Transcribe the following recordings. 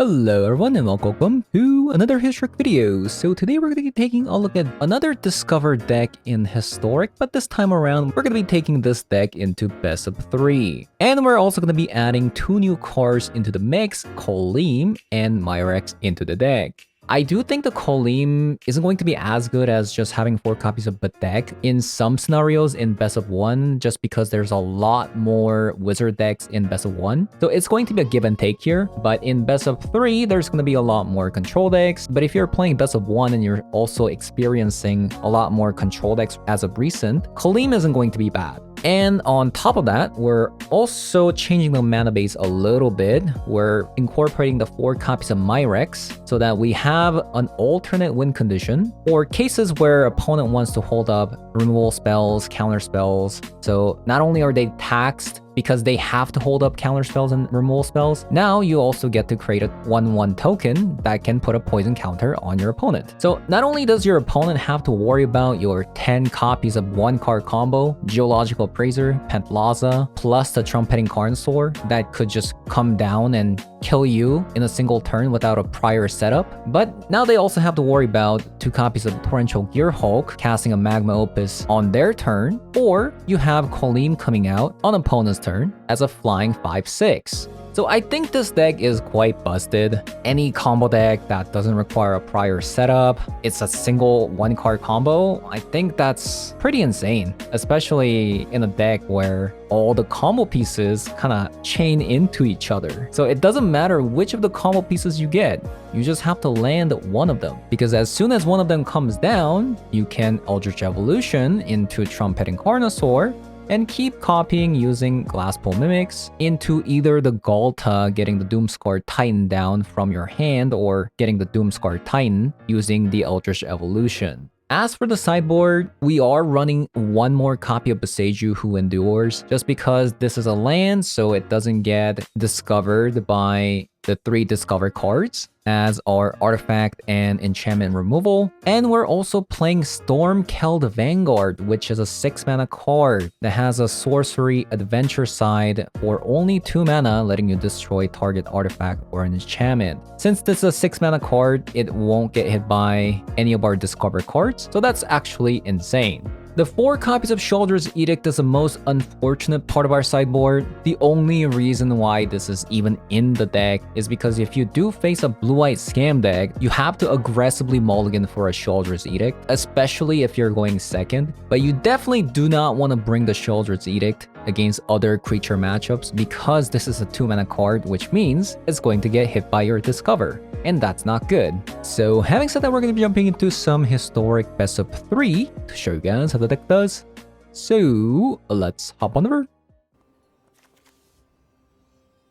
Hello everyone and welcome to another Historic video. So today we're going to be taking a look at another discovered deck in Historic, but this time around we're going to be taking this deck into Best of 3. And we're also going to be adding two new cards into the mix, Kolim and Myrex into the deck. I do think the Kolim isn't going to be as good as just having 4 copies of the deck in some scenarios in Best of 1, just because there's a lot more Wizard decks in Best of 1. So it's going to be a give and take here, but in Best of 3, there's going to be a lot more control decks. But if you're playing Best of 1 and you're also experiencing a lot more control decks as of recent, Kolim isn't going to be bad. And on top of that, we're also changing the mana base a little bit. We're incorporating the 4 copies of Myrex so that we have an alternate win condition for cases where opponent wants to hold up removal spells, counter spells. So not only are they taxed because they have to hold up counter spells and removal spells, now you also get to create a 1/1 token that can put a poison counter on your opponent. So not only does your opponent have to worry about your 10 copies of 1-card combo, Geological Appraiser, Pentlaza, plus the Trumpeting Carnosaur that could just come down and kill you in a single turn without a prior setup, but now they also have to worry about 2 copies of Torrential Gearhulk casting a Magma Opus on their turn, or you have Kolim coming out on opponent's turn as a flying 5/6. So I think this deck is quite busted. Any combo deck that doesn't require a prior setup, it's a single 1-card combo, I think that's pretty insane, especially in a deck where all the combo pieces kind of chain into each other. So it doesn't matter which of the combo pieces you get, you just have to land one of them. Because as soon as one of them comes down, you can Eldritch Evolution into Trumpeting Carnosaur, and keep copying using Glasspool Mimics into either the Galta getting the Doomscar Titan down from your hand, or getting the Doomscar Titan using the Eldritch Evolution. As for the sideboard, we are running 1 more copy of Boseiju Who Endures, just because this is a land, so it doesn't get discovered by the 3 discover cards as our artifact and enchantment removal. And we're also playing Stormkeld Vanguard, which is a 6 mana card that has a sorcery adventure side for only 2 mana, letting you destroy target artifact or an enchantment. Since this is a 6 mana card, it won't get hit by any of our discover cards, so that's actually insane. The 4 copies of Sheoldred's Edict is the most unfortunate part of our sideboard. The only reason why this is even in the deck is because if you do face a blue-white scam deck, you have to aggressively mulligan for a Sheoldred's Edict, especially if you're going second. But you definitely do not want to bring the Sheoldred's Edict against other creature matchups, because this is a 2 mana card, which means it's going to get hit by your discover, and that's not good. So having said that, we're going to be jumping into some Historic Best of 3 to show you guys how the deck does. So let's hop on over.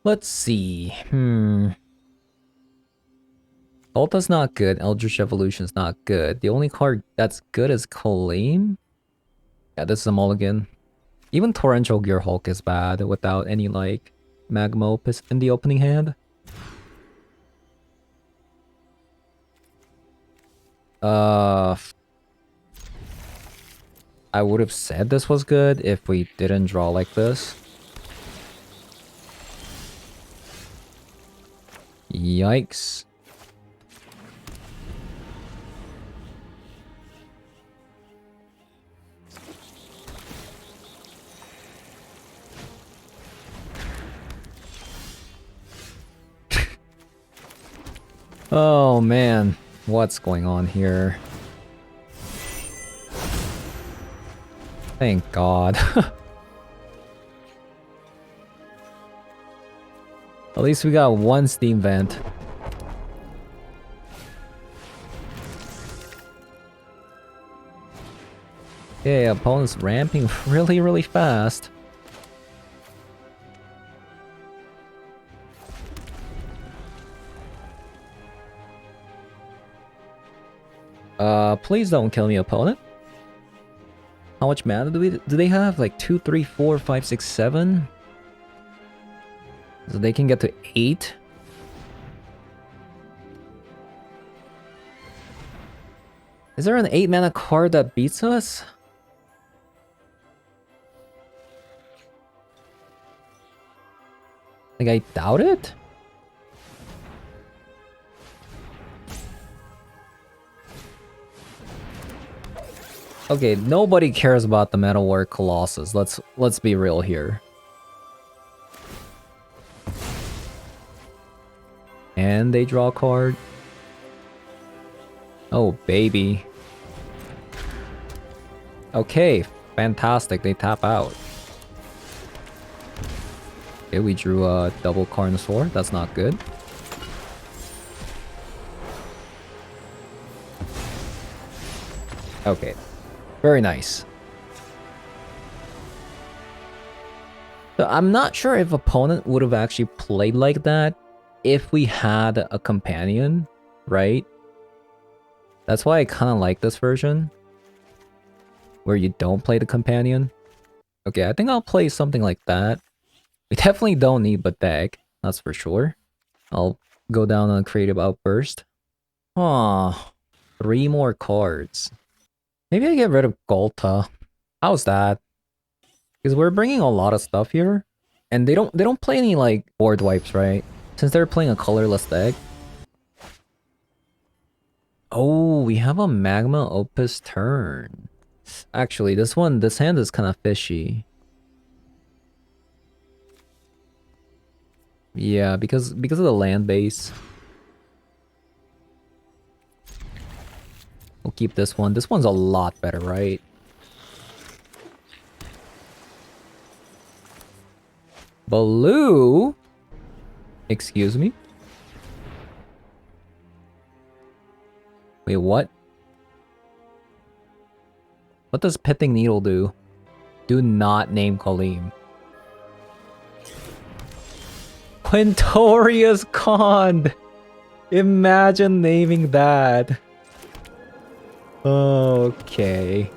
Let's see. Alta's not good. Eldritch Evolution's not good. The only card that's good is Kolim. Yeah, this is a mulligan. Even Torrential Gearhulk is bad without any like Magma Opus in the opening hand. I would have said this was good if we didn't draw like this. Yikes. Oh man, what's going on here? Thank God. At least we got 1 Steam Vent. Okay, opponent's ramping really fast. Please don't kill me, opponent. How much mana do they have? Like 2, 3, 4, 5, 6, 7? So they can get to 8? Is there an 8 mana card that beats us? Like, I doubt it? Okay, nobody cares about the Metal War Colossus. Let's be real here. And they draw a card. Oh, baby. Okay, fantastic. They tap out. Okay, we drew a double Carnosaur. That's not good. Okay, very nice. So I'm not sure if opponent would have actually played like that if we had a companion, right? That's why I kind of like this version, where you don't play the companion. Okay, I think I'll play something like that. We definitely don't need Batek, that's for sure. I'll go down on Creative Outburst. Aw, 3 more cards. Maybe I get rid of Golta. How's that? Because we're bringing a lot of stuff here, and they don't play any like board wipes, right? Since they're playing a colorless deck. Oh, we have a Magma Opus turn. Actually, this hand is kind of fishy. Yeah, because of the land base. We'll keep this one. This one's a lot better, right? Blue? Excuse me? Wait, what? What does Pithing Needle do? Do not name Kaleem. Quintorius Kond! Imagine naming that. Okay.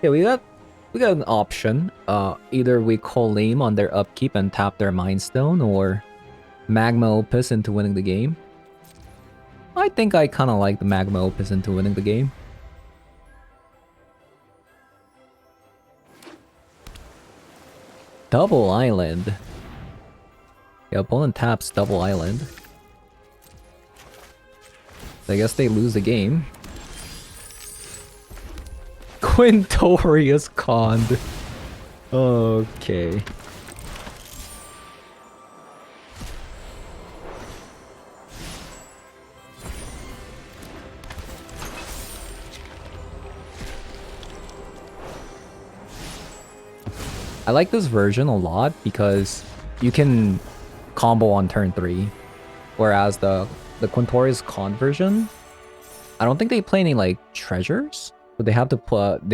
Yeah, we got an option. Either we Kaleem on their upkeep and tap their Mind Stone, or Magma Opus into winning the game. I think I kind of like the Magma Opus into winning the game. Double Island. The opponent taps Double Island. So I guess they lose the game. Quintorius Kond. Okay. I like this version a lot because you can combo on turn 3. Whereas the Quintorius Kond version, I don't think they play any like treasures. But they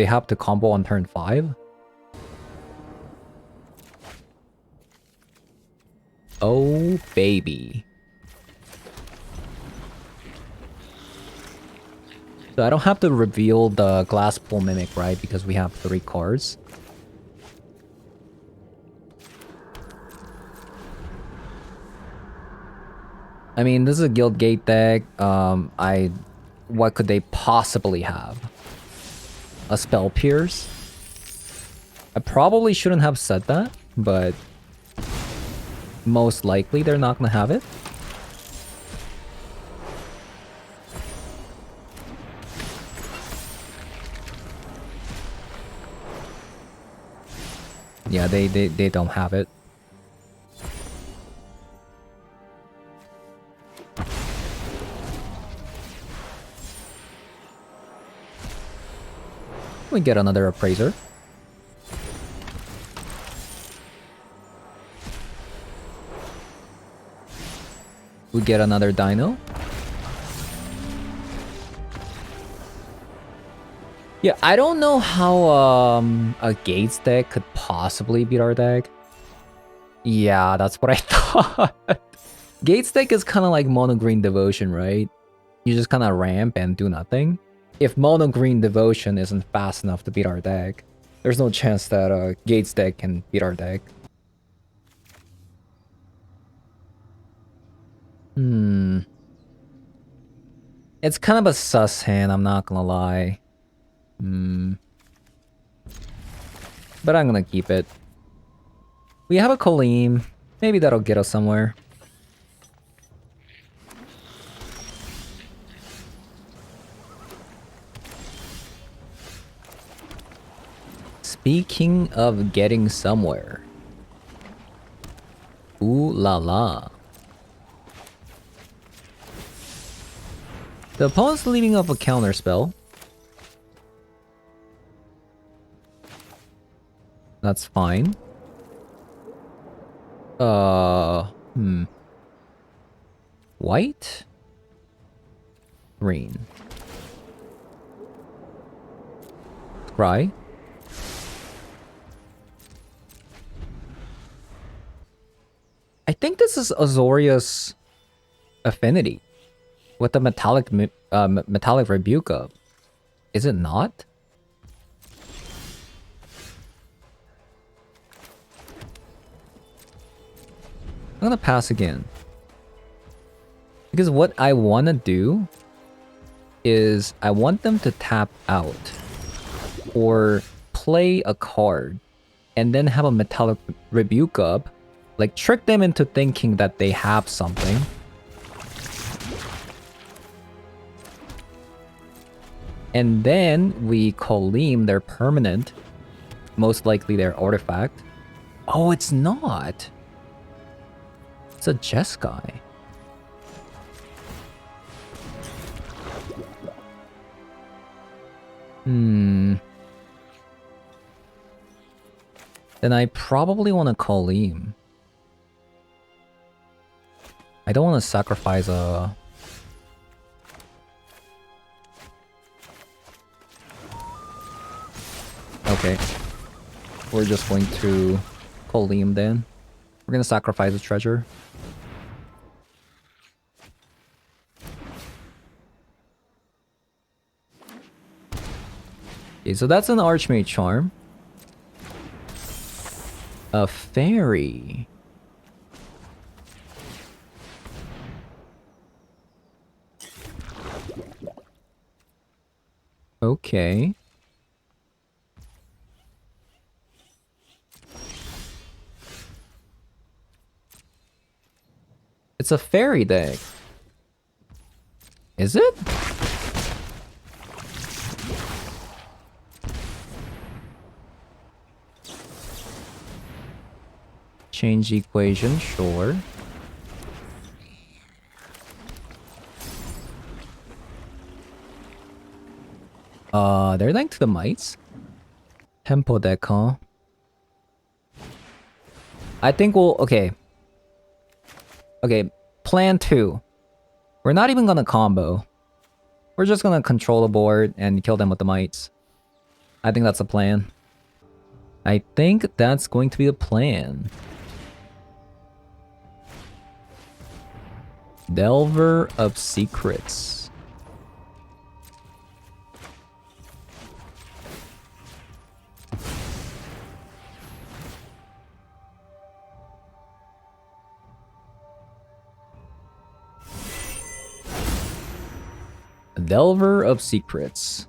have to combo on turn 5. Oh baby. So I don't have to reveal the Glass Pool Mimic, right? Because we have 3 cards. I mean, this is a Guild Gate deck. What could they possibly have? A Spell Pierce? I probably shouldn't have said that, but most likely they're not gonna have it. Yeah, they don't have it. We get another Appraiser. We get another Dino. Yeah, I don't know how a Gates deck could possibly beat our deck. Yeah, that's what I thought. Gates deck is kind of like Mono Green Devotion, right? You just kind of ramp and do nothing. If Mono Green Devotion isn't fast enough to beat our deck, there's no chance that Gates deck can beat our deck. It's kind of a sus hand, I'm not gonna lie. But I'm gonna keep it. We have a Kolim. Maybe that'll get us somewhere. Speaking of getting somewhere. Ooh la la. The opponent's leaving off a counter spell. That's fine. White? Green. Cry. I think this is Azoria's affinity with the metallic rebuke up. Is it not? I'm gonna pass again. Because what I want to do is I want them to tap out or play a card and then have a metallic rebuke up. Like, trick them into thinking that they have something. And then we Kolim their permanent. Most likely their artifact. Oh, it's not. It's a Jeskai. Then I probably want to Kolim. I don't want to sacrifice a... Okay. We're just going to Kolim then. We're gonna sacrifice a treasure. Okay, so that's an Archmage Charm. A fairy. Okay. It's a fairy deck. Is it? Change equation, sure. They're linked to the mites. Tempo deck, huh? I think we'll... Okay. Okay, plan 2. We're not even gonna combo. We're just gonna control the board and kill them with the mites. I think that's the plan. I think that's going to be the plan. Delver of Secrets. Delver of Secrets.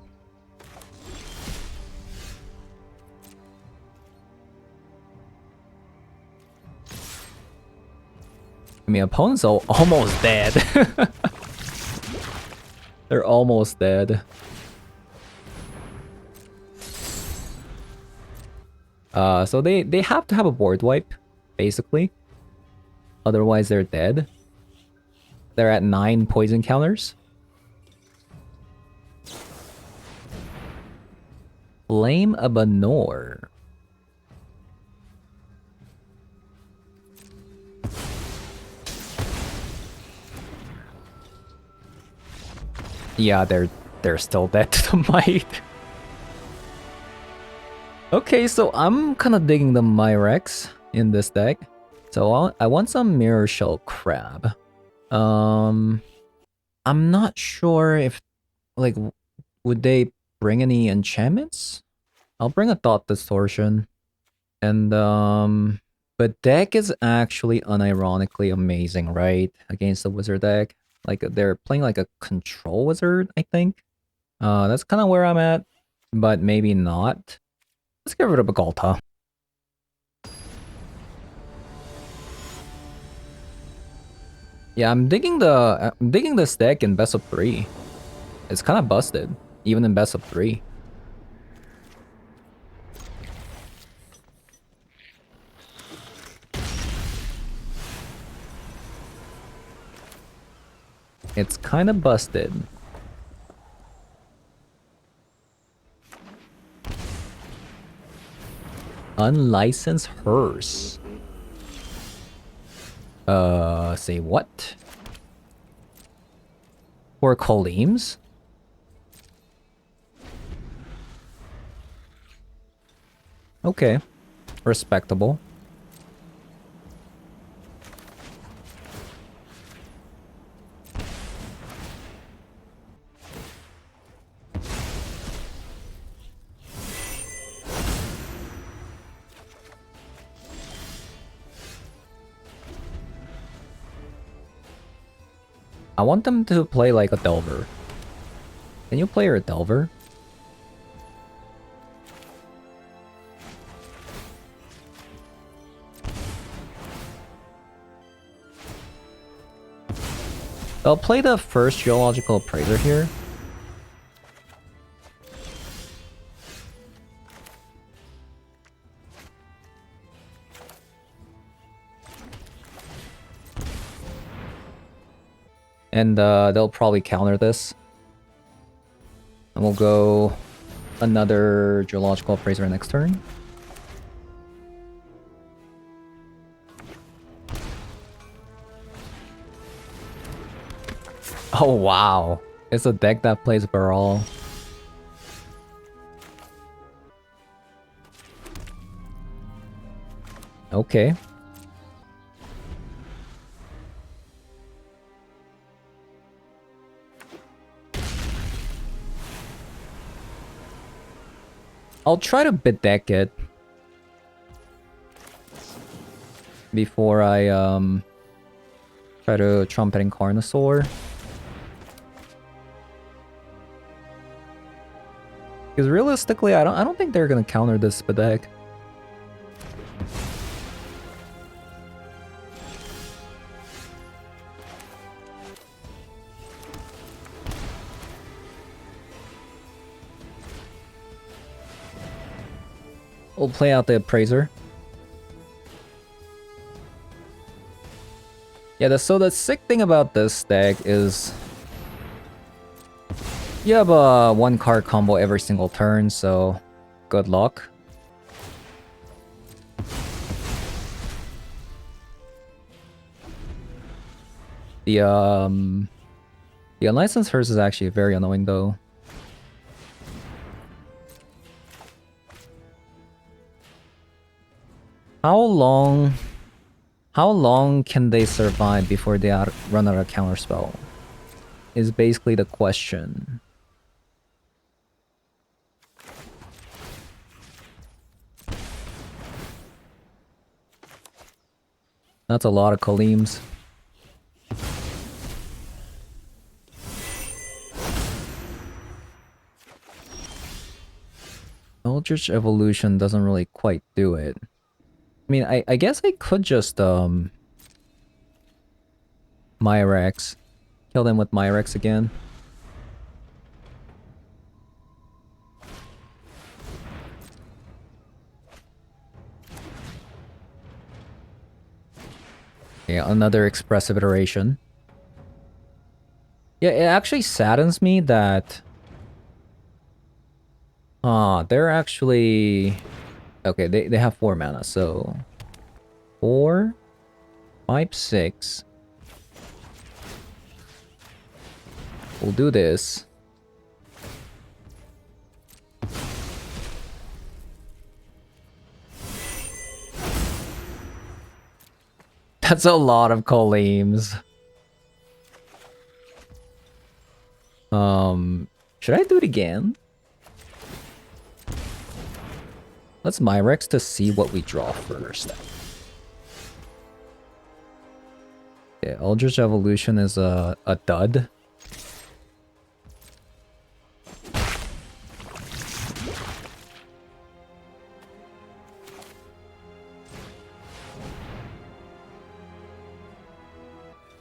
I mean, opponents are almost dead. They're almost dead. So they have to have a board wipe, basically. Otherwise, they're dead. They're at 9 poison counters. Flame of Banor. Yeah, they're still dead to the might. Okay, so I'm kind of digging the Myrex in this deck. So I want some Mirror Shell Crab. I'm not sure if, like, would they bring any enchantments? I'll bring a Thought Distortion. And, but deck is actually unironically amazing, right? Against the wizard deck. Like, they're playing like a control wizard, I think. That's kind of where I'm at. but maybe not. Let's get rid of Galta. Yeah, I'm digging this deck in best of 3. It's kind of busted, even in best of 3. It's kind of busted. Unlicensed hearse. Say what? For Kolims? Okay. Respectable. I want them to play like a Delver. Can you play a Delver? I'll play the first Geological Appraiser here. And they'll probably counter this. And we'll go another Geological Appraiser next turn. Oh wow. It's a deck that plays Baral. Okay. I'll try to bid deck it before I try to Trumpeting Carnosaur. Because realistically, I don't think they're gonna counter this bid deck. We'll play out the Appraiser. Yeah, so the sick thing about this deck is you have a 1-card combo every single turn, so good luck. The Unlicensed Hearse is actually very annoying though. How long can they survive before they run out of counterspell? Is basically the question. That's a lot of Kalims. Eldritch Evolution doesn't really quite do it. I mean, I guess I could just Myrex. Kill them with Myrex again. Yeah, another expressive iteration. Yeah, it actually saddens me that they're actually okay, they have 4 mana, so 4, 5, 6. We'll do this. That's a lot of Kolims. Should I do it again? Let's Myrex to see what we draw first. Yeah, Eldritch Evolution is a dud.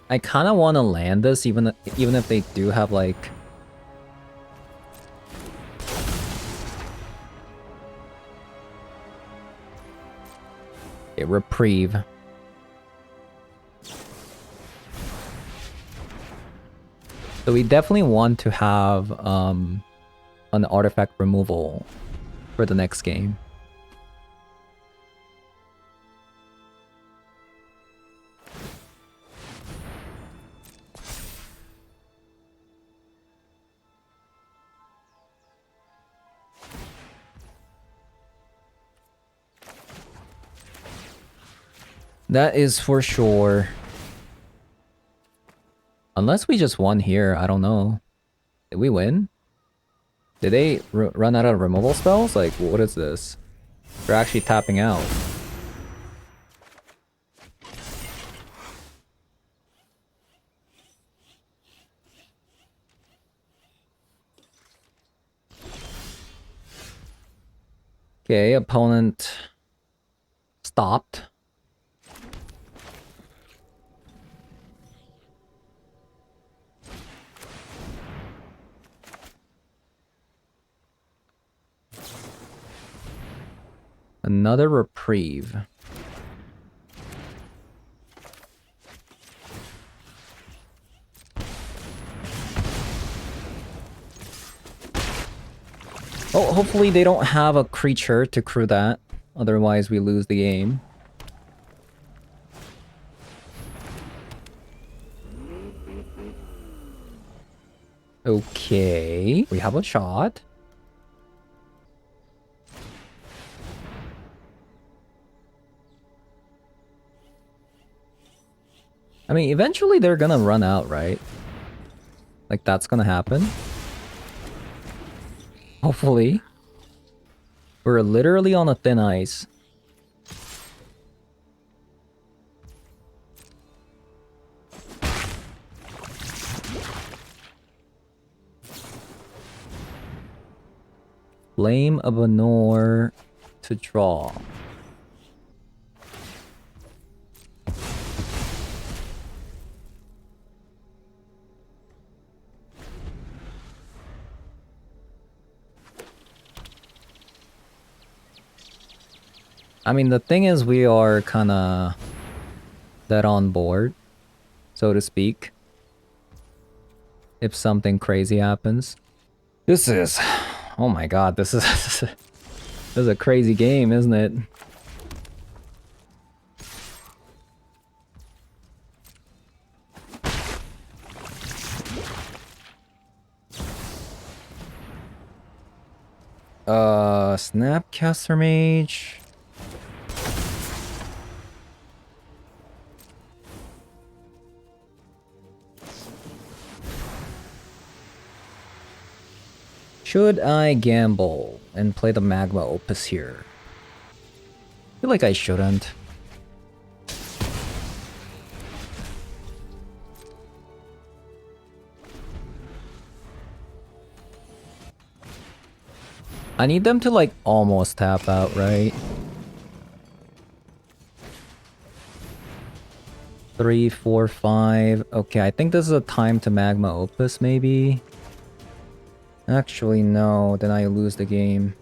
I kind of want to land this, even if they do have like a reprieve. So we definitely want to have an artifact removal for the next game. That is for sure. Unless we just won here, I don't know. Did we win? Did they run out of removal spells? Like, what is this? They're actually tapping out. Okay, opponent stopped. Another reprieve. Oh, hopefully they don't have a creature to crew that. Otherwise we lose the game. Okay, we have a shot. I mean, eventually they're gonna run out, right? Like, that's gonna happen. Hopefully. We're literally on a thin ice. Flame of Anor to draw. I mean, the thing is, we are kinda dead on board, so to speak. If something crazy happens. This is... Oh my god, this is... this is a crazy game, isn't it? Snapcaster Mage... Should I gamble and play the Magma Opus here? I feel like I shouldn't. I need them to like almost tap out, right? 3, 4, 5. Okay, I think this is a time to Magma Opus maybe. Actually, no, then I lose the game.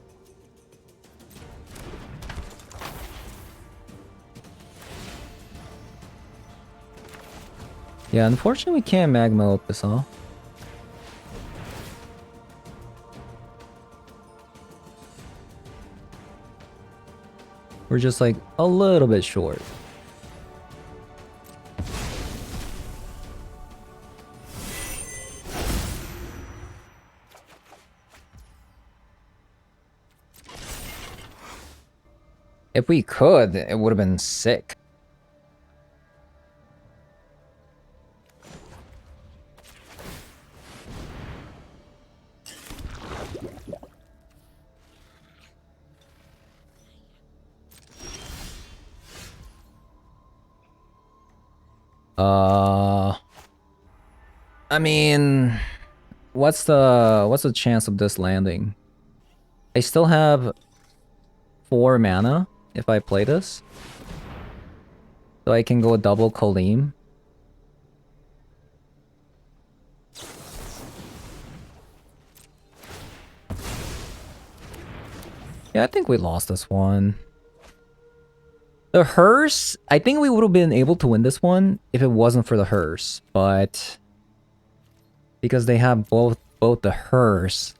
Yeah, unfortunately we can't Magma Opus, huh? We're just like a little bit short. If we could, it would have been sick. I mean, what's the chance of this landing? I still have 4 mana if I play this. So I can go double Kaleem. Yeah, I think we lost this one. The hearse, I think we would have been able to win this one if it wasn't for the hearse, but because they have both the hearse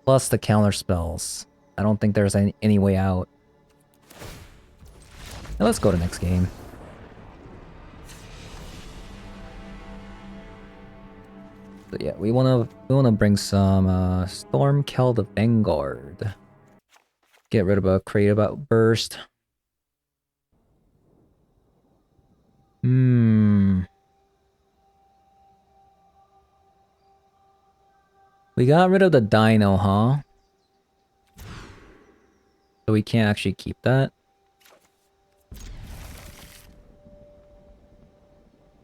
plus the counter spells, I don't think there's any way out. Now let's go to next game. So yeah, we wanna bring some Stormkel the Vanguard. Get rid of a creative outburst. We got rid of the dino, huh? So we can't actually keep that.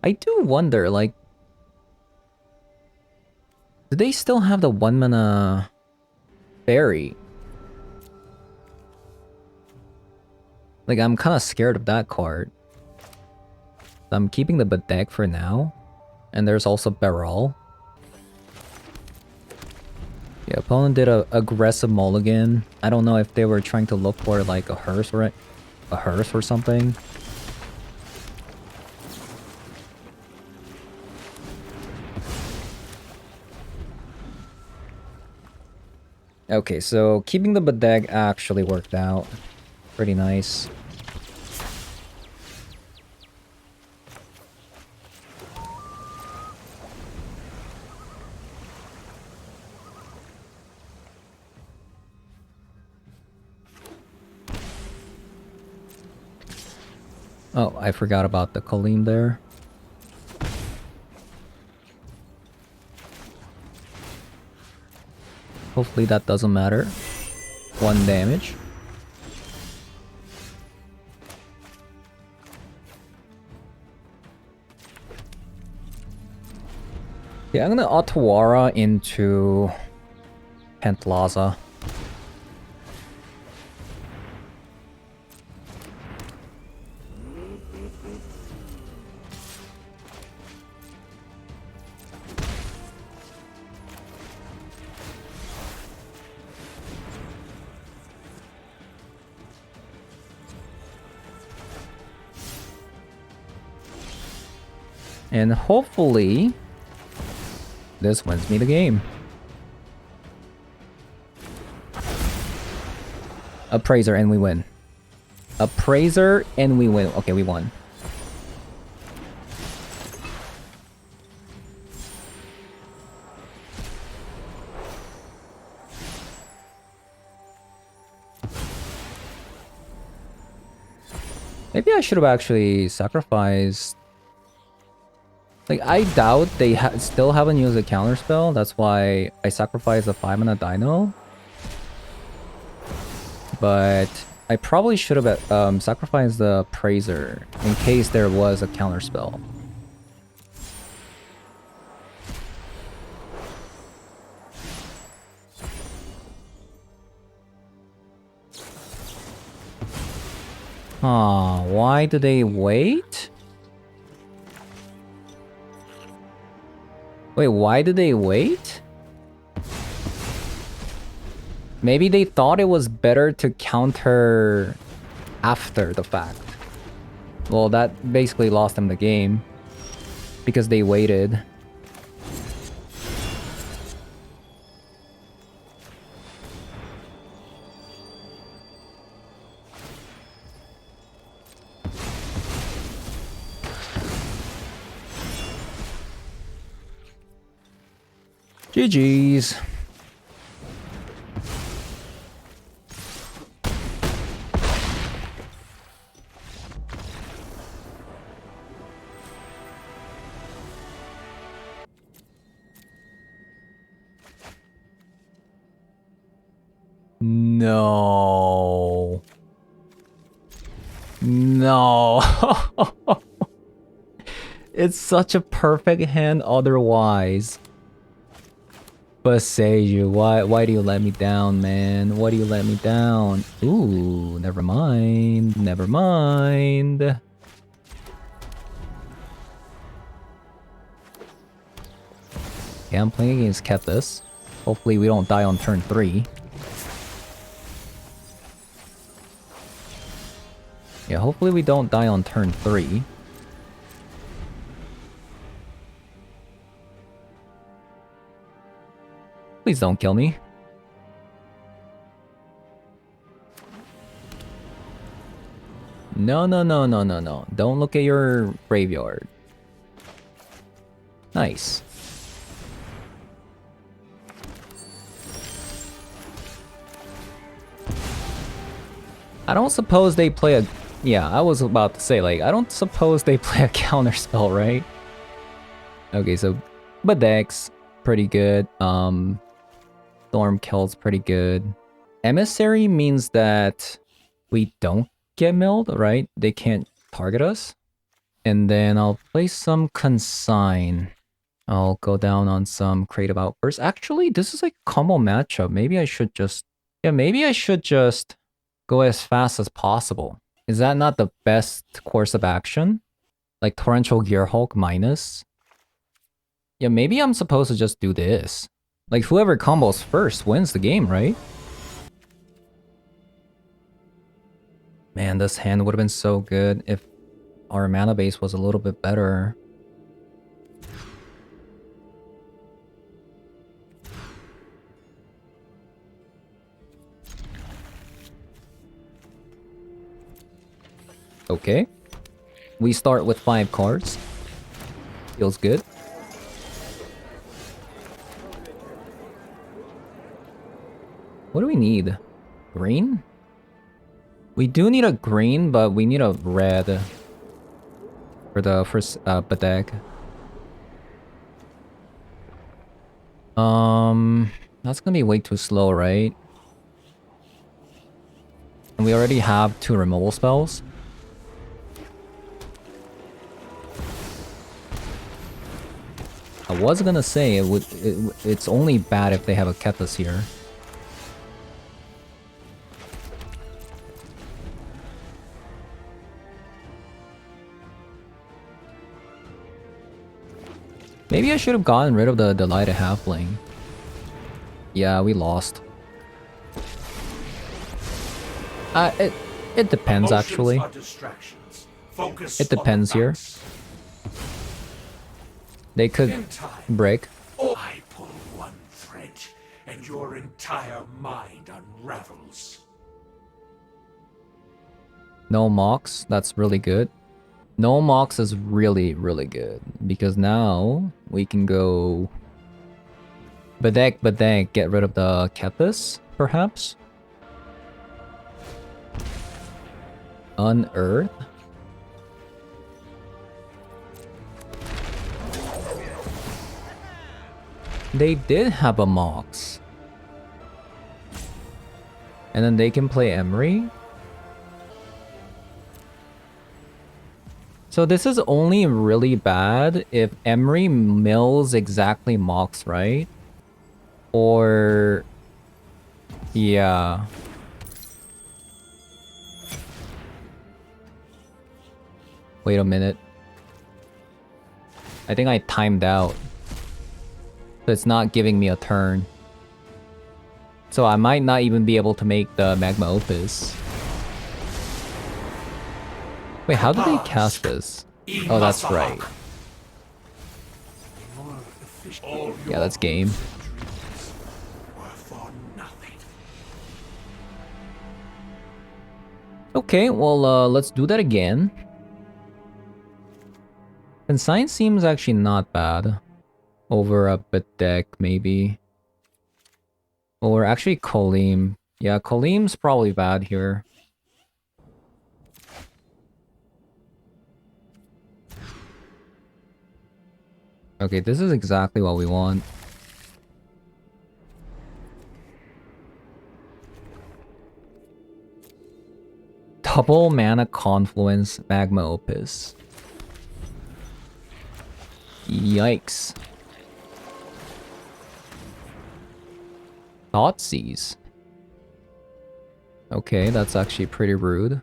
I do wonder, like, do they still have the 1 mana fairy? Like, I'm kind of scared of that card. I'm keeping the Bedeck for now. And there's also Beryl. Yeah, opponent did a aggressive mulligan. I don't know if they were trying to look for like a hearse or something. Okay, so keeping the Bedeck actually worked out. Pretty nice. Oh, I forgot about the Colleen there. Hopefully that doesn't matter. 1 damage. Yeah, I'm gonna Otawara into Pentlaza. And hopefully, this wins me the game. Appraiser and we win. Appraiser and we win. Okay, we won. Maybe I should have actually sacrificed. Like, I doubt they still haven't used a counter spell. That's why I sacrificed a 5 mana dino. But I probably should have sacrificed the Praiser in case there was a counter spell. Huh, why do they wait? Wait, why did they wait? Maybe they thought it was better to counter after the fact. Well, that basically lost them the game. Because they waited. GG's. No. No. It's such a perfect hand otherwise. But Seiju, why do you let me down, man? Why do you let me down? Ooh, never mind. Never mind. Yeah, I'm playing against Kethis. Hopefully we don't die on turn 3. hopefully we don't die on turn 3. Please don't kill me. No, no, no, no, no, no. Don't look at your graveyard. Nice. I don't suppose they play a... Yeah, I was about to say, like, I don't suppose they play a counter spell, right? Okay, so... Bedex, pretty good. Stormkill's pretty good. Emissary means that we don't get milled, right? They can't target us. And then I'll play some Consign. I'll go down on some Creative Outburst. Actually, this is like combo matchup. Maybe I should just... Yeah, maybe I should just go as fast as possible. Is that not the best course of action? Like Torrential Gearhulk minus? Yeah, maybe I'm supposed to just do this. Like, whoever combos first wins the game, right? Man, this hand would have been so good if our mana base was a little bit better. Okay. We start with 5 cards. Feels good. What do we need? Green? We do need a green, but we need a red for the first Bedeck. That's gonna be way too slow, right? And we already have 2 removal spells. I was gonna say it's only bad if they have a Kethis here. Maybe I should have gotten rid of the Delighted Halfling. Yeah, we lost. It depends actually. It depends here. They could break. I pull one thread, and your entire mind unravels. No Mox, that's really good. No Mox is really, really good. Because now we can go... Bedeck, get rid of the Kethis, perhaps? Unearth? They did have a Mox. And then they can play Emery. So this is only really bad if Emery mills exactly Mox, right? Or... yeah. Wait a minute. I think I timed out. So it's not giving me a turn. So I might not even be able to make the Magma Opus. Wait, how did they cast this? Oh, that's right. Yeah, that's game. Okay, well, let's do that again. Consign seems actually not bad. Over a Bedeck, maybe. Or actually Kolim. Yeah, Kolim's probably bad here. Okay, this is exactly what we want. Double mana confluence Magma Opus. Yikes. Thoughtseize. Okay, that's actually pretty rude.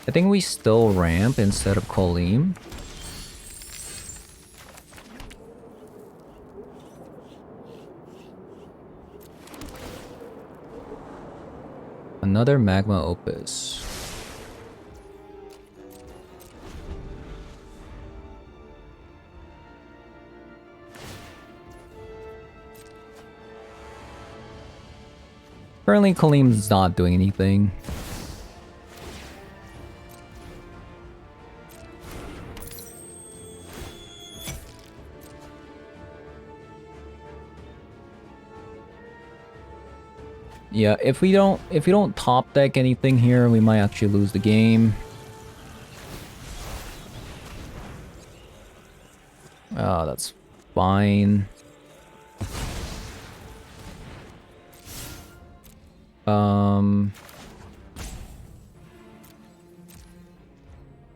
I think we still ramp instead of Kolim. Another Magma Opus. Currently, Kalim's not doing anything. Yeah, if we don't top deck anything here, we might actually lose the game. Oh, that's fine.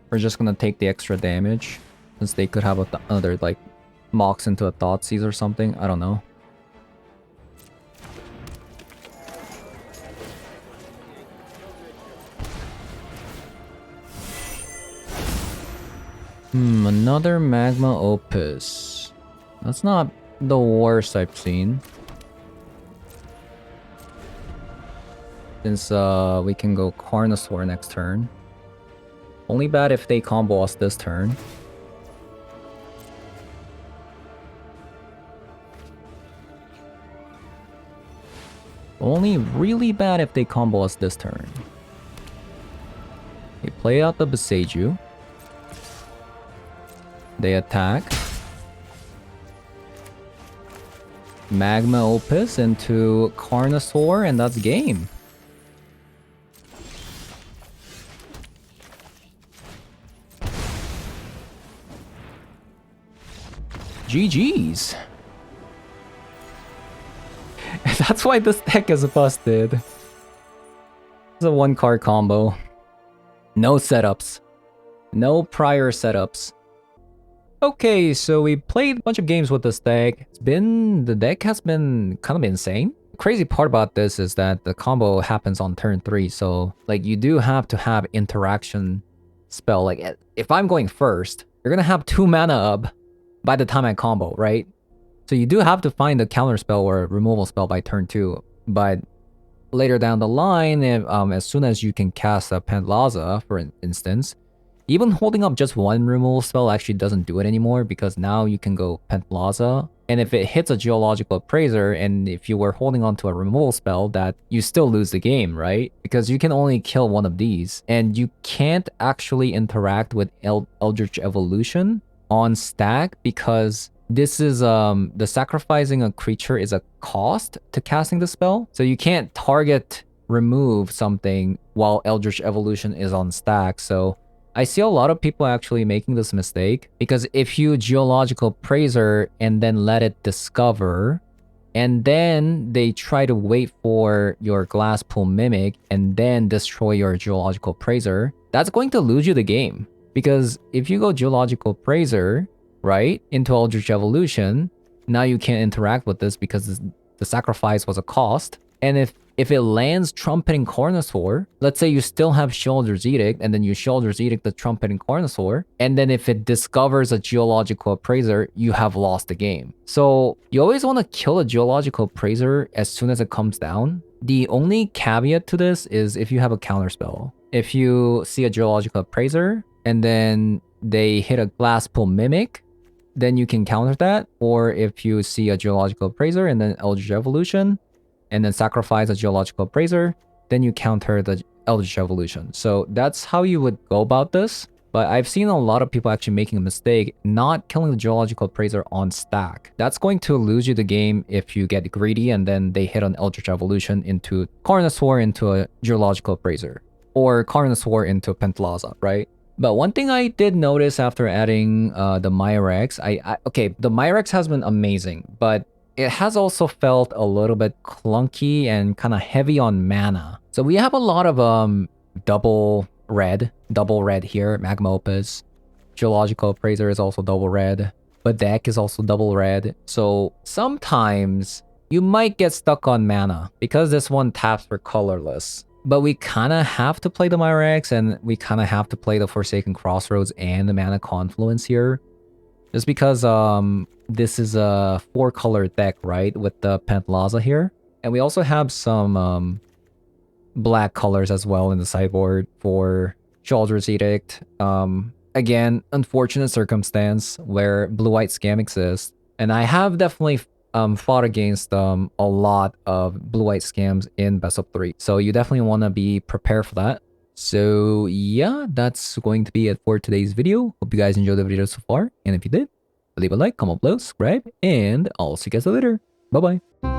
We're just gonna take the extra damage since they could have another like mocks into a Thoughtseize or something. I don't know. Another Magma Opus. That's not the worst I've seen. Since we can go Carnosaur next turn. Only bad if they combo us this turn. Only really bad if they combo us this turn. They play out the Beseiju. They attack. Magma Opus into Carnosaur, and that's game. GG's. That's why this deck is busted. It's a one card combo. No setups. No prior setups. Okay, so we played a bunch of games with this deck. The deck has been kind of insane. Crazy part about this is that the combo happens on turn 3, so like you do have to have interaction spell. Like if I'm going first, you're gonna have 2 mana up by the time I combo, right? So you do have to find a counter spell or a removal spell by turn 2. But later down the line, if, as soon as you can cast a Pentlaza, for instance, even holding up just one removal spell actually doesn't do it anymore because now you can go Pentlaza. And if it hits a Geological Appraiser, and if you were holding on to a removal spell, that you still lose the game, right? Because you can only kill one of these. And you can't actually interact with Eldritch Evolution on stack because this is the sacrificing a creature is a cost to casting the spell. So you can't target remove something while Eldritch Evolution is on stack. So I see a lot of people actually making this mistake because if you Geological Appraiser and then let it discover, and then they try to wait for your Glasspool Mimic and then destroy your Geological Appraiser, that's going to lose you the game. Because if you go Geological Appraiser, right, into Eldritch Evolution, now you can't interact with this because the sacrifice was a cost. And if it lands Trumpeting Carnosaur, let's say you still have Sheoldred's Edict, and then you Sheoldred's Edict the Trumpeting Carnosaur, and then if it discovers a Geological Appraiser, you have lost the game. So you always want to kill a Geological Appraiser as soon as it comes down. The only caveat to this is if you have a counterspell. If you see a Geological Appraiser, and then they hit a Glasspool Mimic, then you can counter that. Or if you see a Geological Appraiser and then Eldritch Evolution, and then sacrifice a Geological Appraiser, then you counter the Eldritch Evolution. So that's how you would go about this. But I've seen a lot of people actually making a mistake not killing the Geological Appraiser on stack. That's going to lose you the game if you get greedy and then they hit an Eldritch Evolution into Carnosaur into a Geological Appraiser. Or Carnosaur into Pentlaza, right? But one thing I did notice after adding the Myrex, okay, the Myrex has been amazing, but it has also felt a little bit clunky and kind of heavy on mana. So we have a lot of double red here, Magma Opus. Geological Appraiser is also double red. Bedeck is also double red. So sometimes you might get stuck on mana because this one taps for colorless. But we kind of have to play the Myrex, and we kind of have to play the Forsaken Crossroads and the Mana Confluence here. Just because this is a 4-color deck, right? With the Pentlaza here. And we also have some black colors as well in the sideboard for Chaldr's Edict. Again, unfortunate circumstance where blue-white scam exists. And I have definitely fought against a lot of blue-white scams in best of 3. So you definitely want to be prepared for that. So yeah, that's going to be it for today's video. Hope you guys enjoyed the video so far. And if you did, leave a like, comment below, subscribe, and I'll see you guys later. Bye-bye.